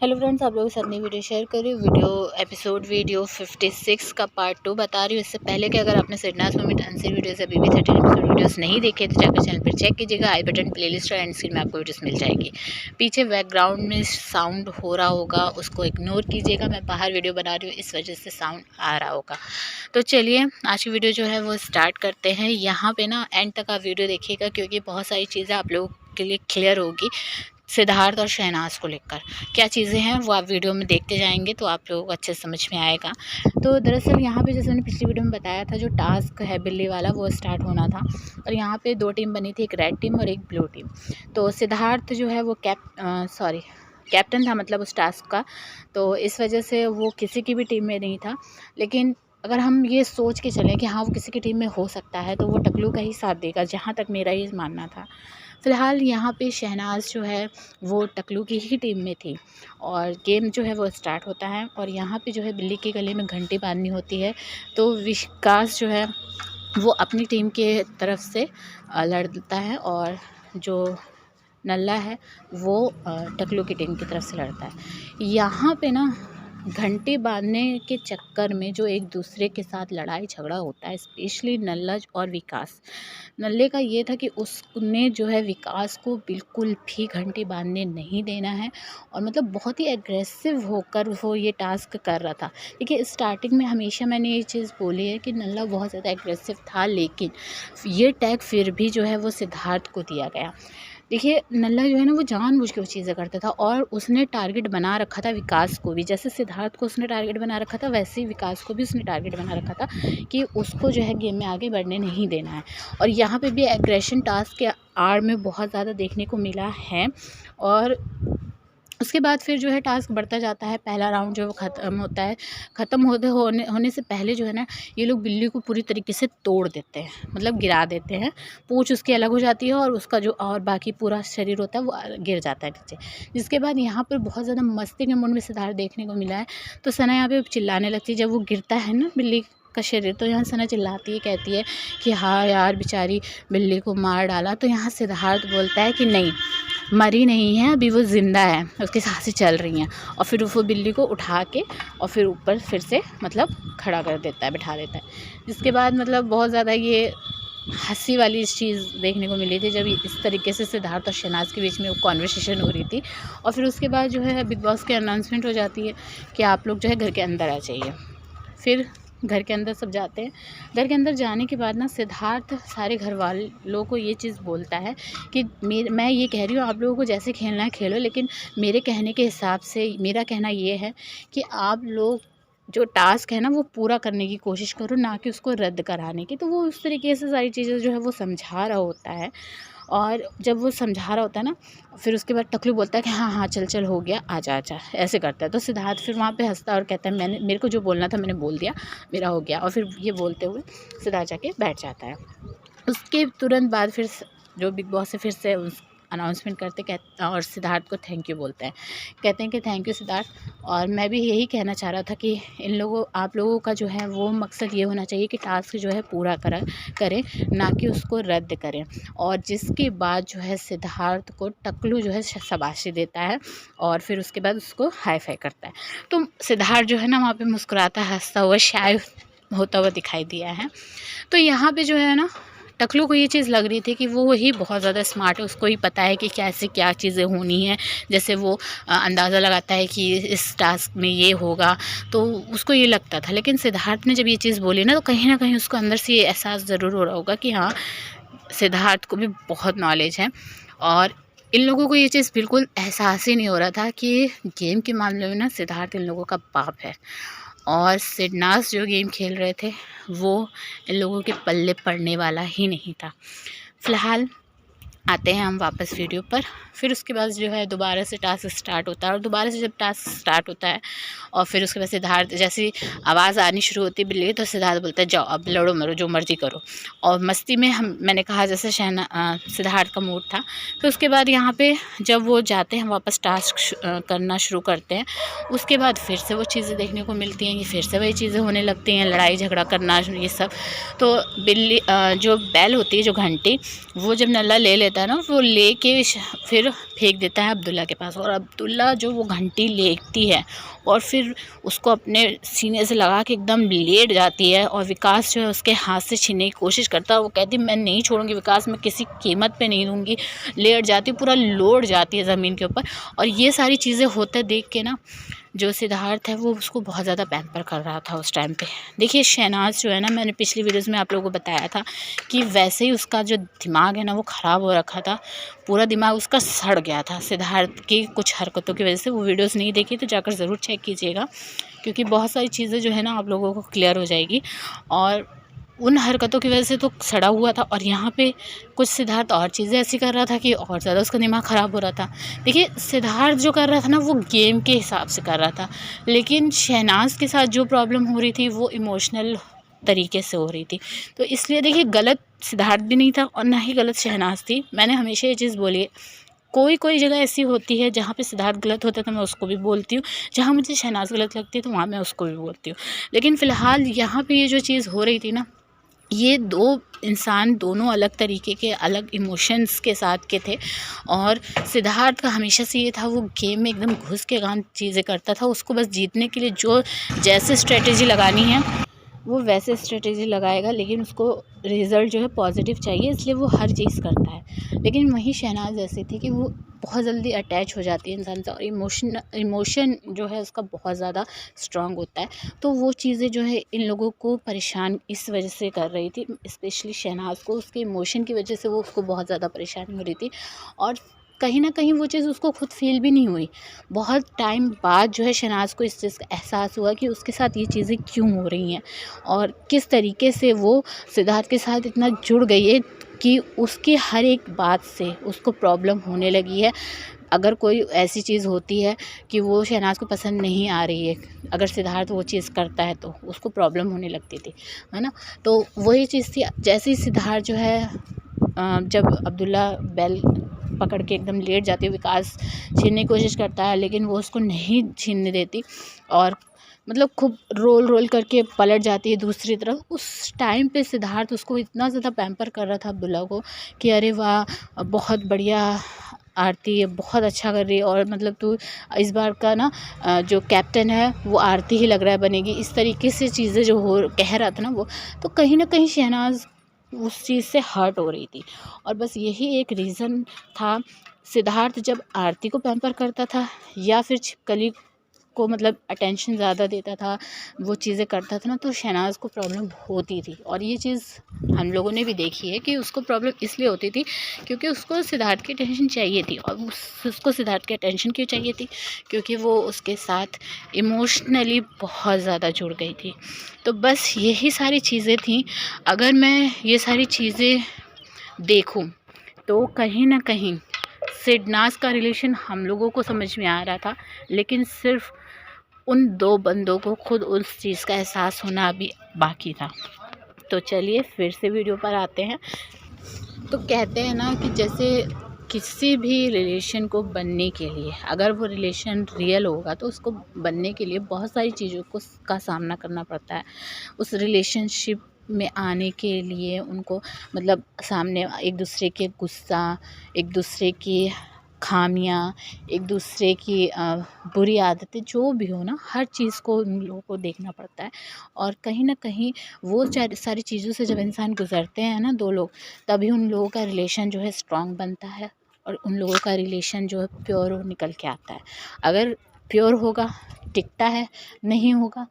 Hello friends, आप लोगों के साथ नई वीडियो शेयर कर रही हूँ। वीडियो 56 का पार्ट 2 बता रही हूँ। इससे पहले कि अगर आपने सिडनास मोमेंट अनसीन वीडियोस अभी भी 13 एपिसोड वीडियोस नहीं देखे तो जाकर चैनल पर चेक कीजिएगा। आई बटन प्लेलिस्ट और एंड स्क्रीन में आपको वीडियोस मिल जाएगी। पीछे बैकग्राउंड में साउंड हो रहा होगा, उसको इग्नोर कीजिएगा। मैं बाहर वीडियो बना रही हूँ, इस वजह से साउंड आ रहा होगा। तो चलिए आज की वीडियो जो है वो स्टार्ट करते हैं। यहाँ पे ना एंड तक आप वीडियो देखिएगा, क्योंकि बहुत सारी चीज़ें आप लोगों के लिए क्लियर होगी। सिद्धार्थ और शहनाज को लेकर क्या चीज़ें हैं वो आप वीडियो में देखते जाएंगे तो आप लोगों को अच्छे से समझ में आएगा। तो दरअसल यहाँ पे जैसे मैंने पिछली वीडियो में बताया था, जो टास्क है बिल्ली वाला वो स्टार्ट होना था और यहाँ पे 2 टीम बनी थी, एक रेड टीम और एक ब्लू टीम। तो सिद्धार्थ जो है वो कैप्टन था, मतलब उस टास्क का। तो इस वजह से वो किसी की भी टीम में नहीं था। लेकिन अगर हम ये सोच के चलें कि हाँ वो किसी की टीम में हो सकता है तो वो टकलू का ही साथ देगा, जहाँ तक मेरा ये मानना था। फ़िलहाल यहाँ पे शहनाज जो है वो टकलू की ही टीम में थी और गेम जो है वो स्टार्ट होता है। और यहाँ पे जो है बिल्ली के गले में घंटी बांधनी होती है। तो विकास जो है वो अपनी टीम के तरफ से लड़ता है और जो नल्ला है वो टकलू की टीम की तरफ से लड़ता है। यहाँ पे ना घंटी बांधने के चक्कर में जो एक दूसरे के साथ लड़ाई झगड़ा होता है, स्पेशली नल्ला और विकास। नल्ले का ये था कि उसने जो है विकास को बिल्कुल भी घंटी बांधने नहीं देना है और मतलब बहुत ही एग्रेसिव होकर वो ये टास्क कर रहा था। देखिए स्टार्टिंग में हमेशा मैंने ये चीज़ बोली है कि नल्ला बहुत ज़्यादा एग्रेसिव था, लेकिन ये टैग फिर भी जो है वो सिद्धार्थ को दिया गया। देखिए नल्ला जो है ना वो जानबूझ के वो चीज़ें करता था और उसने टारगेट बना रखा था विकास को भी। जैसे सिद्धार्थ को उसने टारगेट बना रखा था, वैसे ही विकास को भी उसने टारगेट बना रखा था कि उसको जो है गेम में आगे बढ़ने नहीं देना है। और यहाँ पे भी एग्रेशन टास्क के आड़ में बहुत ज़्यादा देखने को मिला है। और उसके बाद फिर जो है टास्क बढ़ता जाता है। पहला राउंड जो है वो ख़त्म होता है। ख़त्म होने से पहले जो है ना ये लोग बिल्ली को पूरी तरीके से तोड़ देते हैं, मतलब गिरा देते हैं। पूँछ उसकी अलग हो जाती है और उसका जो और बाकी पूरा शरीर होता है वो गिर जाता है नीचे। जिसके बाद यहाँ पर बहुत ज़्यादा मस्ती के मूड में सिद्धार्थ देखने को मिला है। तो सना यहाँ पे चिल्लाने लगती है जब वो गिरता है ना बिल्ली का शरीर। तो यहाँ सना चिल्लाती है, कहती है कि हाँ यार बेचारी बिल्ली को मार डाला। तो यहाँ सिद्धार्थ बोलता है कि नहीं, मरी नहीं है, अभी वो ज़िंदा है, उसकी सांसें चल रही हैं। और फिर वो बिल्ली को उठा के और फिर ऊपर फिर से मतलब खड़ा कर देता है, बिठा देता है। जिसके बाद मतलब बहुत ज़्यादा ये हंसी वाली चीज़ देखने को मिली थी जब इस तरीके से सिद्धार्थ और शहनाज के बीच में वो कॉन्वर्सेशन हो रही थी। और फिर उसके बाद जो है बिग बॉस की अनाउंसमेंट हो जाती है कि आप लोग जो है घर के अंदर आ जाइए। फिर घर के अंदर सब जाते हैं। घर के अंदर जाने के बाद ना सिद्धार्थ सारे घर वालों को ये चीज़ बोलता है कि मैं ये कह रही हूँ आप लोगों को जैसे खेलना है खेलो, लेकिन मेरे कहने के हिसाब से मेरा कहना ये है कि आप लोग जो टास्क है ना वो पूरा करने की कोशिश करो, ना कि उसको रद्द कराने की। तो वो उस तरीके से सारी चीज़ें जो है वो समझा रहा होता है। और जब वो समझा रहा होता है ना फिर उसके बाद टकलू बोलता है कि हाँ हाँ चल चल हो गया, आजा आजा, ऐसे करता है। तो सिद्धार्थ फिर वहाँ पे हंसता है और कहता है मेरे को जो बोलना था मैंने बोल दिया, मेरा हो गया। और फिर ये बोलते हुए सिद्धार्थ जाके बैठ जाता है। उसके तुरंत बाद फिर जो बिग बॉस है फिर से अनाउंसमेंट करते कहते और सिद्धार्थ को थैंक यू बोलते हैं। कहते हैं कि थैंक यू सिद्धार्थ। और मैं भी यही कहना चाह रहा था कि आप लोगों का जो है वो मकसद ये होना चाहिए कि टास्क जो है पूरा करें, ना कि उसको रद्द करें। और जिसके बाद जो है सिद्धार्थ को टकलू जो है शाबाशी देता है और फिर उसके बाद उसको हाई फाई करता है। तो सिद्धार्थ जो है ना वहाँ पे मुस्कुराता हंसता हुआ शाय होता हुआ दिखाई दिया है। तो यहाँ पे जो है ना टकलू को ये चीज़ लग रही थी कि वो ही बहुत ज़्यादा स्मार्ट है, उसको ही पता है कि कैसे क्या चीज़ें होनी है। जैसे वो अंदाज़ा लगाता है कि इस टास्क में ये होगा, तो उसको ये लगता था। लेकिन सिद्धार्थ ने जब ये चीज़ बोली ना तो कहीं उसको अंदर से ये एहसास ज़रूर हो रहा होगा कि हाँ सिद्धार्थ को भी बहुत नॉलेज है। और इन लोगों को ये चीज़ बिल्कुल एहसास ही नहीं हो रहा था कि गेम के मामले में ना सिद्धार्थ इन लोगों का बाप है। और सिडनास जो गेम खेल रहे थे वो इन लोगों के पल्ले पड़ने वाला ही नहीं था। फ़िलहाल आते हैं हम वापस वीडियो पर। फिर उसके बाद जो है दोबारा से टास्क स्टार्ट होता है और दोबारा से जब टास्क स्टार्ट होता है और फिर उसके बाद सिद्धार्थ जैसी आवाज़ आनी शुरू होती है बिल्ली, तो सिद्धार्थ बोलता है जाओ अब लड़ो मरो जो मर्जी करो। और मस्ती में मैंने कहा जैसे सिद्धार्थ का मूड था। फिर उसके बाद यहाँ पे जब वो जाते हैं वापस टास्क करना शुरू करते हैं, उसके बाद फिर से वो चीज़ें देखने को मिलती हैं कि फिर से वही चीज़ें होने लगती हैं, लड़ाई झगड़ा करना ये सब। तो बिल्ली जो बैल होती है जो घंटी, वो जब नल्ला ले लेता होता है ना, वो लेके फिर फेंक देता है अब्दुल्ला के पास। और अब्दुल्ला जो वो घंटी लेती है और फिर उसको अपने सीने से लगा के एकदम लेट जाती है। और विकास जो है उसके हाथ से छीनने की कोशिश करता है। वो कहती मैं नहीं छोड़ूंगी विकास, मैं किसी कीमत पे नहीं दूंगी। लेट जाती है, पूरा लोट जाती है ज़मीन के ऊपर। और ये सारी चीज़ें होते देख के ना जो सिद्धार्थ है वो उसको बहुत ज़्यादा पैम्पर कर रहा था उस टाइम पे। देखिए शहनाज जो है ना, मैंने पिछली वीडियोज़ में आप लोगों को बताया था कि वैसे ही उसका जो दिमाग है ना वो ख़राब हो रखा था। पूरा दिमाग उसका सड़ गया था सिद्धार्थ की कुछ हरकतों की वजह से। वो वीडियोज़ नहीं देखी तो जाकर ज़रूर चेक कीजिएगा, क्योंकि बहुत सारी चीज़ें जो है ना आप लोगों को क्लियर हो जाएगी। और उन हरकतों की वजह से तो सड़ा हुआ था। और यहाँ पे कुछ सिद्धार्थ और चीज़ें ऐसी कर रहा था कि और ज़्यादा उसका दिमाग ख़राब हो रहा था। देखिए सिद्धार्थ जो कर रहा था ना वो गेम के हिसाब से कर रहा था, लेकिन शहनाज के साथ जो प्रॉब्लम हो रही थी वो इमोशनल तरीके से हो रही थी। तो इसलिए देखिए गलत सिद्धार्थ भी नहीं था और ना ही गलत शहनाज थी। मैंने हमेशा ये चीज़ बोली है, कोई जगह ऐसी होती है जहाँ पे सिद्धार्थ गलत होता है तो मैं उसको भी बोलती हूँ, जहाँ मुझे शहनाज गलत लगती है तो वहाँ मैं उसको भी बोलती हूँ। लेकिन फ़िलहाल यहाँ पे ये जो चीज़ हो रही थी ना, ये दो इंसान दोनों अलग तरीके के अलग इमोशंस के साथ के थे। और सिद्धार्थ का हमेशा से ये था, वो गेम में एकदम घुस के काम चीज़ें करता था। उसको बस जीतने के लिए जो जैसे स्ट्रेटेजी लगानी है वो वैसे स्ट्रेटेजी लगाएगा, लेकिन उसको रिज़ल्ट जो है पॉजिटिव चाहिए, इसलिए वो हर चीज़ करता है। लेकिन वहीं शहनाज ऐसी थी कि वो बहुत जल्दी अटैच हो जाती है इंसान से, और इमोशन जो है उसका बहुत ज़्यादा स्ट्रॉन्ग होता है। तो वो चीज़ें जो है इन लोगों को परेशान इस वजह से कर रही थी, स्पेशली शहनाज को उसके इमोशन की वजह से वो उसको बहुत ज़्यादा परेशानी हो रही थी। और कहीं ना कहीं वो चीज़ उसको खुद फील भी नहीं हुई। बहुत टाइम बाद जो है शहनाज को इस चीज़ का एहसास हुआ कि उसके साथ ये चीज़ें क्यों हो रही हैं और किस तरीके से वो सिद्धार्थ के साथ इतना जुड़ गई है कि उसकी हर एक बात से उसको प्रॉब्लम होने लगी है। अगर कोई ऐसी चीज़ होती है कि वो शहनाज को पसंद नहीं आ रही है, अगर सिद्धार्थ वो चीज़ करता है तो उसको प्रॉब्लम होने लगती थी, है ना। तो वही चीज़ थी। जैसे ही सिद्धार्थ जो है जब अब्दुल्ला बेल पकड़ के एकदम लेट जाती है, विकास छीनने की कोशिश करता है लेकिन वो उसको नहीं छीनने देती और मतलब खूब रोल करके पलट जाती है दूसरी तरफ। उस टाइम पे सिद्धार्थ उसको इतना ज़्यादा पैम्पर कर रहा था अब्दुल्ला को कि अरे वाह बहुत बढ़िया आरती, बहुत अच्छा कर रही है, और मतलब तू इस बार का ना जो कैप्टन है वो आरती ही लग रहा है बनेगी। इस तरीके से चीज़ें जो हो कह रहा था ना वो, तो कहीं ना कहीं शहनाज उस चीज़ से हर्ट हो रही थी। और बस यही एक रीज़न था। सिद्धार्थ जब आरती को पैम्पर करता था या फिर छिपकली को मतलब अटेंशन ज़्यादा देता था, वो चीज़ें करता था ना, तो शहनाज को प्रॉब्लम होती थी। और ये चीज़ हम लोगों ने भी देखी है कि उसको प्रॉब्लम इसलिए होती थी क्योंकि उसको सिद्धार्थ की अटेंशन चाहिए थी। और उसको सिद्धार्थ की अटेंशन क्यों चाहिए थी? क्योंकि वो उसके साथ इमोशनली बहुत ज़्यादा जुड़ गई थी। तो बस यही सारी चीज़ें थी। अगर मैं ये सारी चीज़ें देखूं तो कहीं ना कहीं सिडनाज का रिलेशन हम लोगों को समझ में आ रहा था, लेकिन सिर्फ उन दो बंदों को खुद उस चीज़ का एहसास होना अभी बाकी था। तो चलिए फिर से वीडियो पर आते हैं। तो कहते हैं ना कि जैसे किसी भी रिलेशन को बनने के लिए, अगर वो रिलेशन रियल होगा तो उसको बनने के लिए बहुत सारी चीज़ों को का सामना करना पड़ता है। उस रिलेशनशिप में आने के लिए उनको मतलब सामने एक दूसरे के गुस्सा, एक दूसरे की खामियां, एक दूसरे की बुरी आदतें जो भी हो ना, हर चीज़ को उन लोगों को देखना पड़ता है। और कहीं ना कहीं वो सारी चीज़ों से जब इंसान गुजरते हैं ना दो लोग, तभी उन लोगों का रिलेशन जो है स्ट्रॉन्ग बनता है और उन लोगों का रिलेशन जो है प्योर निकल के आता है। अगर प्योर होगा टिकता है, नहीं होगा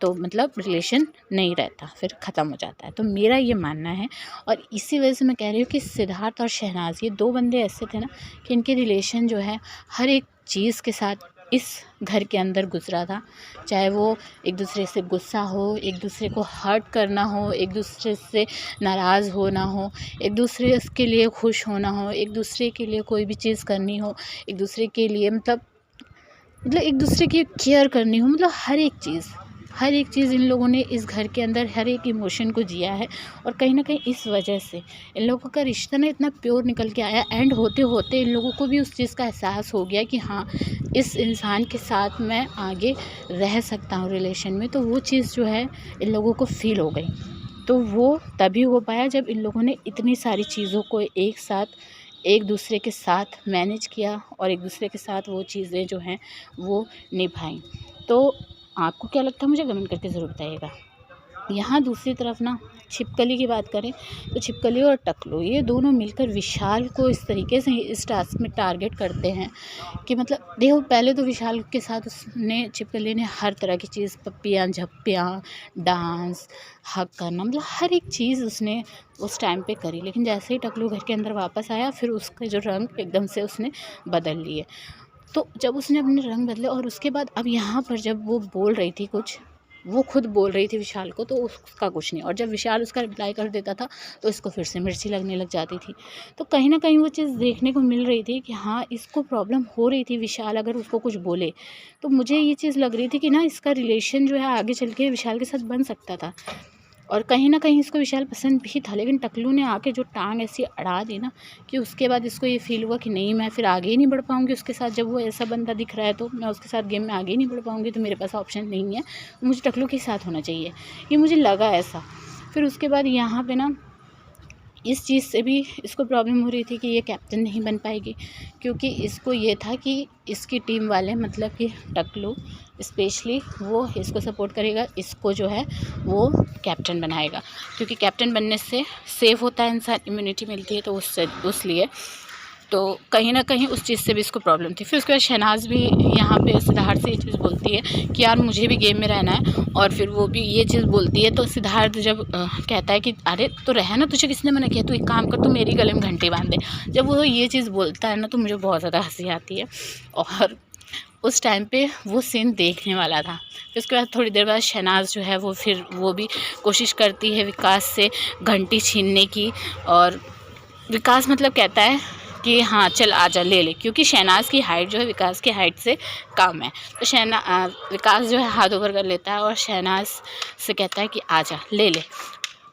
तो मतलब रिलेशन नहीं रहता, फिर ख़त्म हो जाता है। तो मेरा ये मानना है। और इसी वजह से मैं कह रही हूँ कि सिद्धार्थ और शहनाज ये दो बंदे ऐसे थे ना कि इनके रिलेशन जो है हर एक चीज़ के साथ इस घर के अंदर गुजरा था। चाहे वो एक दूसरे से गुस्सा हो, एक दूसरे को हर्ट करना हो, एक दूसरे से नाराज़ होना हो, एक दूसरे के लिए खुश होना हो, एक दूसरे के लिए कोई भी चीज़ करनी हो, एक दूसरे के लिए मतलब एक दूसरे की केयर करनी हो, मतलब हर एक चीज़ इन लोगों ने इस घर के अंदर हर एक इमोशन को जिया है। और कहीं ना कहीं इस वजह से इन लोगों का रिश्ता ना इतना प्योर निकल के आया। एंड होते होते इन लोगों को भी उस चीज़ का एहसास हो गया कि हाँ, इस इंसान के साथ मैं आगे रह सकता हूँ रिलेशन में। तो वो चीज़ जो है इन लोगों को फील हो गई। तो वो तभी हो पाया जब इन लोगों ने इतनी सारी चीज़ों को एक साथ एक दूसरे के साथ मैनेज किया और एक दूसरे के साथ वो चीज़ें जो हैं वो निभाई। तो आपको क्या लगता है मुझे कमेंट करके ज़रूर बताइएगा। यहाँ दूसरी तरफ ना छिपकली की बात करें तो छिपकली और टकलू ये दोनों मिलकर विशाल को इस तरीके से इस टास्क में टारगेट करते हैं कि मतलब देखो, पहले तो विशाल के साथ उसने छिपकली ने हर तरह की चीज़, पप्पियाँ झप्पियाँ, डांस, हक करना, मतलब हर एक चीज़ उसने उस टाइम पे करी। लेकिन जैसे ही टकलू घर के अंदर वापस आया फिर उसके जो रंग एकदम से उसने बदल लिए। तो जब उसने अपने रंग बदले और उसके बाद अब यहाँ पर जब वो बोल रही थी कुछ, वो खुद बोल रही थी विशाल को, तो उसका कुछ नहीं, और जब विशाल उसका रिप्लाई कर देता था तो इसको फिर से मिर्ची लगने लग जाती थी। तो कहीं ना कहीं वो चीज़ देखने को मिल रही थी कि हाँ, इसको प्रॉब्लम हो रही थी विशाल अगर उसको कुछ बोले। तो मुझे ये चीज़ लग रही थी कि ना इसका रिलेशन जो है आगे चल के विशाल के साथ बन सकता था, और कहीं न कहीं इसको विशाल पसंद भी था। लेकिन टकलू ने आके जो टांग ऐसी अड़ा दी ना कि उसके बाद इसको ये फ़ील हुआ कि नहीं, मैं फिर आगे ही नहीं बढ़ पाऊँगी उसके साथ। जब वो ऐसा बंदा दिख रहा है तो मैं उसके साथ गेम में आगे ही नहीं बढ़ पाऊँगी, तो मेरे पास ऑप्शन नहीं है, मुझे टकलू के साथ होना चाहिए। ये मुझे लगा ऐसा। फिर उसके बाद यहाँ पे ना इस चीज़ से भी इसको प्रॉब्लम हो रही थी कि ये कैप्टन नहीं बन पाएगी, क्योंकि इसको ये था कि इसकी टीम वाले, मतलब कि टकलू स्पेशली, वो इसको सपोर्ट करेगा, इसको जो है वो कैप्टन बनाएगा, क्योंकि कैप्टन बनने से सेफ होता है इंसान, इम्यूनिटी मिलती है, तो उससे उसलिए तो कहीं ना कहीं उस चीज़ से भी इसको प्रॉब्लम थी। फिर उसके बाद शहनाज भी यहाँ पे सिद्धार्थ से ये चीज़ बोलती है कि यार मुझे भी गेम में रहना है, और फिर वो भी ये चीज़ बोलती है। तो सिद्धार्थ जब कहता है कि अरे तो रहे ना, तुझे किसने मना किया, तू एक काम कर, तू मेरी गले में घंटी बांध दे। जब वो ये चीज़ बोलता है ना तो मुझे बहुत ज़्यादा हंसी आती है, और उस टाइम पे वो सीन देखने वाला था। फिर उसके बाद थोड़ी देर बाद शहनाज जो है वो भी कोशिश करती है विकास से घंटी छीनने की, और विकास मतलब कहता है कि हाँ चल आजा ले ले, क्योंकि शहनाज की हाइट जो है विकास की हाइट से कम है। तो विकास जो है हाथ ऊपर कर लेता है और शहनाज से कहता है कि आजा ले ले,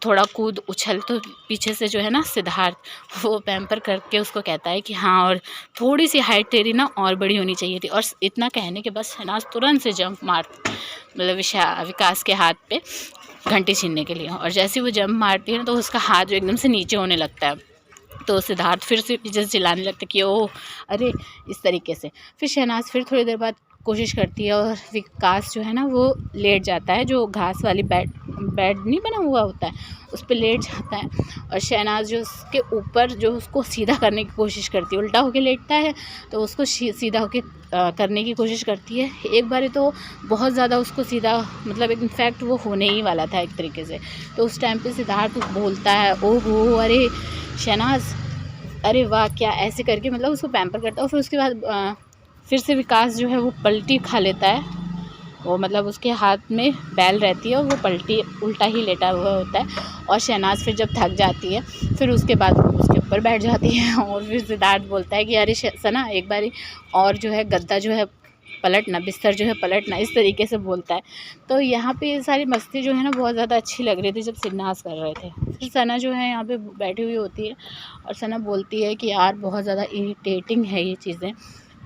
थोड़ा कूद उछल। तो पीछे से जो है ना सिद्धार्थ वो पैम्पर करके उसको कहता है कि हाँ, और थोड़ी सी हाइट तेरी ना और बड़ी होनी चाहिए थी। और इतना कहने के बाद शहनाज तुरंत से जंप मार, मतलब विकास के हाथ पे घंटी छीनने के लिए, और जैसे वो जंप मारती है ना तो उसका हाथ जो एकदम से नीचे होने लगता है। तो सिद्धार्थ फिर से पीछे से चिल्लाने लगता है कि ओह अरे, इस तरीके से। फिर शहनाज फिर थोड़ी देर बाद कोशिश करती है और विकास जो है ना वो लेट जाता है, जो घास वाली बेड नहीं बना हुआ होता है उस पर लेट जाता है, और शहनाज जो उसके ऊपर जो उसको सीधा करने की कोशिश करती है, उल्टा होके लेटता है तो उसको सीधा होके करने की कोशिश करती है। एक बार तो बहुत ज़्यादा उसको सीधा, मतलब इनफैक्ट वो होने ही वाला था एक तरीके से। तो उस टाइम पे सिद्धार्थ बोलता है ओहो अरे शहनाज, अरे वाह क्या, ऐसे करके मतलब उसको पैम्पर करता है। और फिर उसके बाद फिर से विकास जो है वो पलटी खा लेता है, वो मतलब उसके हाथ में बैल रहती है और वो पलटी उल्टा ही लेटा हुआ होता है। और शहनाज फिर जब थक जाती है फिर उसके बाद उसके ऊपर बैठ जाती है, और फिर सिद्धार्थ बोलता है कि अरे सना एक बारी और जो है गद्दा जो है पलटना, बिस्तर जो है पलटना, इस तरीके से बोलता है। तो यहाँ पे ये सारी मस्ती जो है ना बहुत ज़्यादा अच्छी लग रही थी जब सिन्नास कर रहे थे। फिर सना जो है यहाँ पे बैठी हुई होती है और सना बोलती है कि यार बहुत ज़्यादा इरिटेटिंग है ये चीज़ें।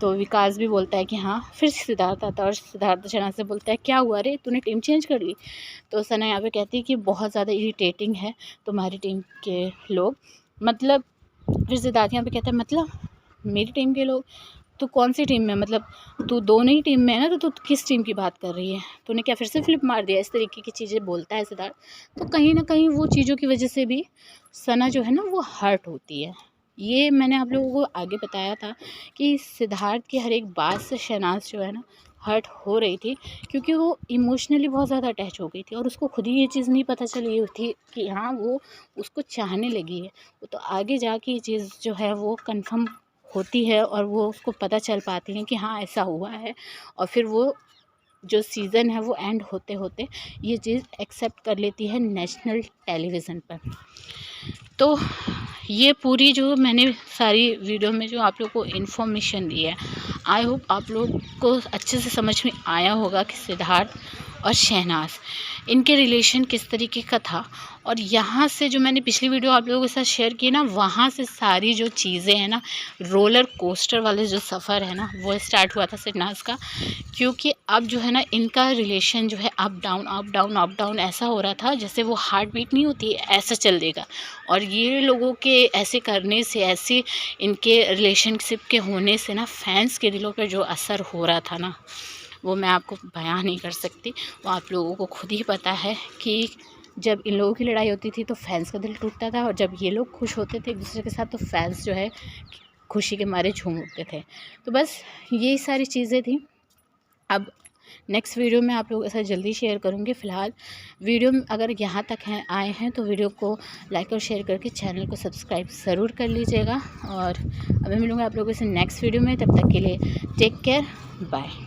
तो विकास भी बोलता है कि हाँ। फिर सिद्धार्थ आता है और सिद्धार्थ शना से बोलता है क्या हुआ रे, तूने टीम चेंज कर ली। तो सना यहाँ पे कहती है कि बहुत ज़्यादा इरिटेटिंग है तुम्हारी टीम के लोग, मतलब। फिर सिद्धार्थ यहाँ पे कहता है मतलब मेरी टीम के लोग, तू कौन सी टीम में, मतलब तू दोनों ही टीम में है ना, तो तू किस टीम की बात कर रही है, तूने क्या फिर से फ्लिप मार दिया, इस तरीके की चीज़ें बोलता है सिद्धार्थ। तो कहीं ना कहीं वो चीज़ों की वजह से भी सना जो है ना वो हर्ट होती है। ये मैंने आप लोगों को आगे बताया था कि सिद्धार्थ की हर एक बात से शहनाज जो है ना हर्ट हो रही थी, क्योंकि वो इमोशनली बहुत ज़्यादा अटैच हो गई थी और उसको खुद ही ये चीज़ नहीं पता चली थी कि हाँ वो उसको चाहने लगी है। वो तो आगे जाके ये चीज़ जो है वो कंफर्म होती है और वो उसको पता चल पाती है कि हाँ ऐसा हुआ है, और फिर वो जो सीज़न है वो एंड होते होते ये चीज़ एक्सेप्ट कर लेती है नेशनल टेलीविज़न पर। तो ये पूरी जो मैंने सारी वीडियो में जो आप लोग को इन्फॉर्मेशन दी है, आई होप आप लोग को अच्छे से समझ में आया होगा कि सिद्धार्थ और शहनाज, इनके रिलेशन किस तरीके का था। और यहाँ से जो मैंने पिछली वीडियो आप लोगों के साथ शेयर की ना, वहाँ से सारी जो चीज़ें हैं ना, रोलर कोस्टर वाले जो सफ़र है ना, वो स्टार्ट हुआ था शहनाज का। क्योंकि अब जो है ना, इनका रिलेशन जो है up down up down up down ऐसा हो रहा था, जैसे वो हार्ट बीट नहीं होती ऐसा चल देगा। और ये लोगों के ऐसे करने से, ऐसे इनके रिलेशनशिप के होने से ना, फैंस के दिलों पर जो असर हो रहा था ना, वो मैं आपको बयान नहीं कर सकती। वो आप लोगों को खुद ही पता है कि जब इन लोगों की लड़ाई होती थी तो फैंस का दिल टूटता था, और जब ये लोग खुश होते थे एक दूसरे के साथ तो फैंस जो है खुशी के मारे झूम उठते थे। तो बस यही सारी चीज़ें थी। अब नेक्स्ट वीडियो में आप लोगों के साथ जल्दी शेयर करूँगी। फ़िलहाल वीडियो में अगर यहाँ तक आए हैं तो वीडियो को लाइक और शेयर करके चैनल को सब्सक्राइब ज़रूर कर लीजिएगा। और अब मैं मिलूँगी आप लोगों से नेक्स्ट वीडियो में, तब तक के लिए टेक केयर, बाय।